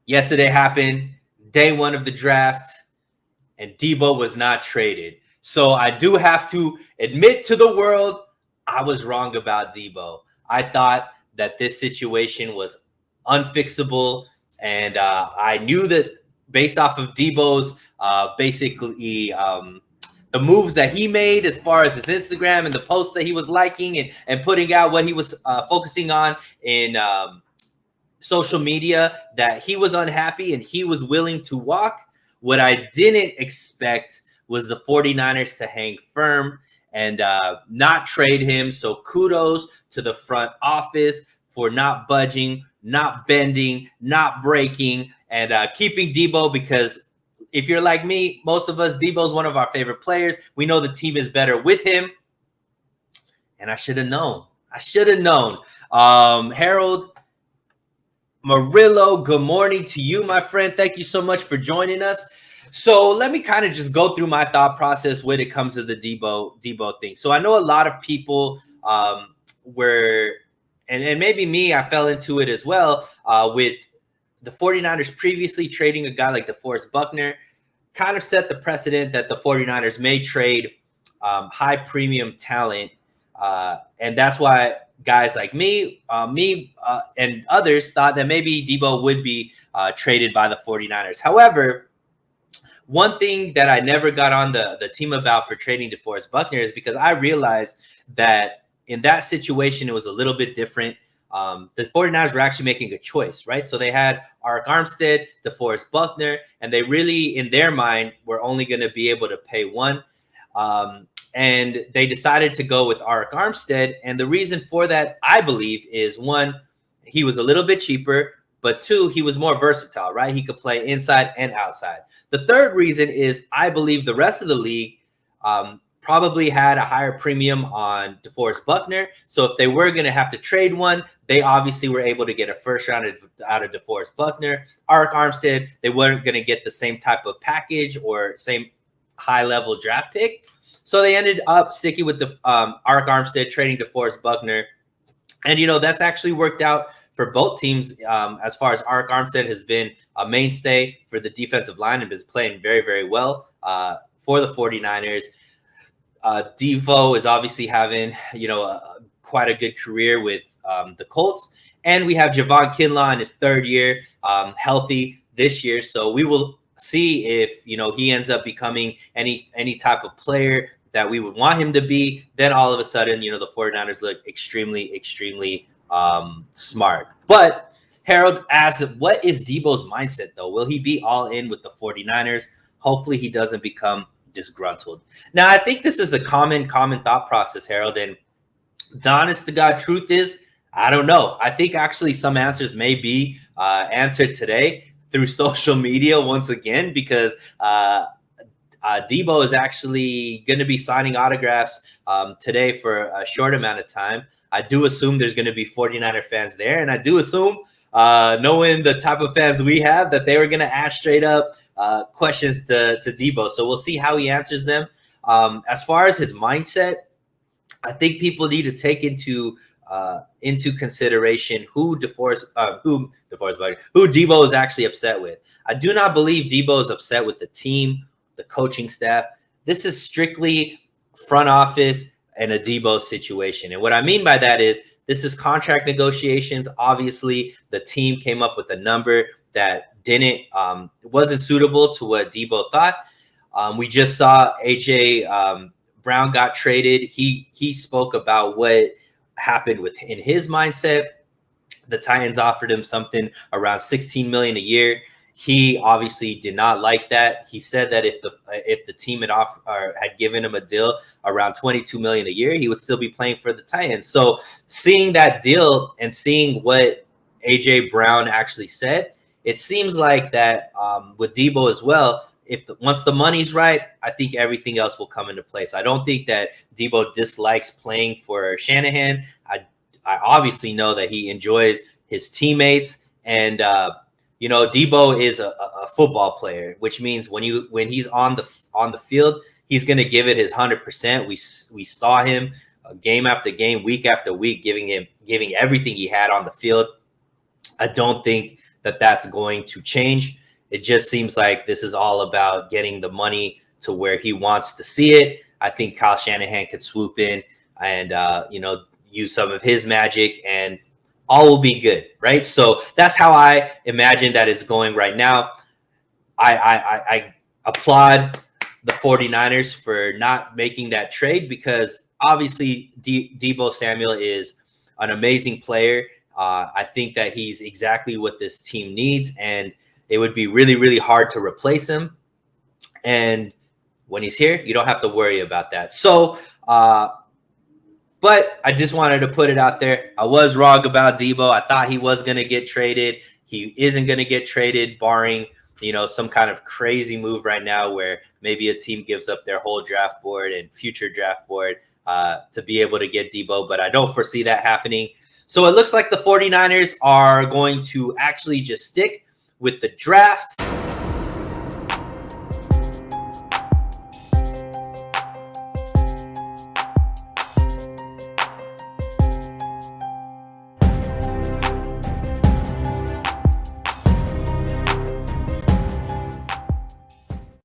Yesterday happened, day one of the draft, and Deebo was not traded. So I do have to admit to the world, I was wrong about Deebo. I thought that this situation was unfixable, and I knew that based off of Deebo's basically the moves that he made as far as his Instagram and the posts that he was liking and putting out what he was focusing on in social media, that he was unhappy and he was willing to walk. What I didn't expect was the 49ers to hang firm and not trade him. So kudos to the front office for not budging, not bending, not breaking, and keeping Deebo, because if you're like me, most of us, Deebo is one of our favorite players. We know the team is better with him. And I should have known. Harold Murillo, good morning to you, my friend. Thank you so much for joining us. So let me kind of just go through my thought process when it comes to the Deebo thing. So I know a lot of people were, and maybe me, I fell into it as well, with the 49ers previously trading a guy like DeForest Buckner, kind of set the precedent that the 49ers may trade high premium talent. And that's why guys like me and others thought that maybe Deebo would be traded by the 49ers. However, one thing that I never got on the team about for trading DeForest Buckner is because I realized that in that situation, it was a little bit different. The 49ers were actually making a choice, right? So they had Arik Armstead, DeForest Buckner, and they really, in their mind, were only going to be able to pay one. And they decided to go with Arik Armstead. And the reason for that, I believe, is one, he was a little bit cheaper, but two, he was more versatile, right? He could play inside and outside. The third reason is I believe the rest of the league probably had a higher premium on DeForest Buckner. So if they were going to have to trade one, they obviously were able to get a first round out of DeForest Buckner. Arik Armstead, they weren't going to get the same type of package or same high-level draft pick. So they ended up sticking with the Arik Armstead, trading DeForest Buckner. And, that's actually worked out for both teams as far as Arik Armstead has been a mainstay for the defensive line and is playing very, very well for the 49ers. Deebo is obviously having, quite a good career with the Colts. And we have Javon Kinlaw in his third year, healthy this year. So we will see if, he ends up becoming any type of player that we would want him to be. Then all of a sudden, the 49ers look extremely, extremely smart. But Harold asks, what is Deebo's mindset, though? Will he be all in with the 49ers? Hopefully he doesn't become disgruntled. Now, I think this is a common thought process, Harold. And the honest to God truth is, I don't know. I think actually some answers may be answered today through social media once again, because Deebo is actually going to be signing autographs today for a short amount of time. I do assume there's going to be 49er fans there. And I do assume, knowing the type of fans we have, that they were going to ask straight up questions to Deebo. So we'll see how he answers them. As far as his mindset, I think people need to take into consideration who Deebo is actually upset with. I do not believe Deebo is upset with the team, the coaching staff. This is strictly front office and a Deebo situation. And what I mean by that is this is contract negotiations. Obviously, the team came up with a number that wasn't suitable to what Deebo thought. We just saw AJ Brown got traded. He spoke about what happened in his mindset. The Titans offered him something around $16 million a year. He obviously did not like that. He said that if the team had given him a deal around $22 million a year, he would still be playing for the Titans. So seeing that deal and seeing what AJ Brown actually said, it seems like that with Deebo as well. Once the money's right, I think everything else will come into place. I don't think that Deebo dislikes playing for Shanahan. I obviously know that he enjoys his teammates, and Deebo is a football player, which means when he's on the field, he's going to give it his 100%. We saw him game after game, week after week, giving everything he had on the field. I don't think that that's going to change. It just seems like this is all about getting the money to where he wants to see it. I think Kyle Shanahan could swoop in and use some of his magic, and all will be good, right? So that's how I imagine that it's going right now. I applaud the 49ers for not making that trade, because obviously Deebo Samuel is an amazing player. I think that he's exactly what this team needs, and it would be really, really hard to replace him. And when he's here, you don't have to worry about that. So, but I just wanted to put it out there. I was wrong about Deebo. I thought he was going to get traded. He isn't going to get traded, barring some kind of crazy move right now where maybe a team gives up their whole draft board and future draft board to be able to get Deebo. But I don't foresee that happening. So it looks like the 49ers are going to actually just stick with the draft.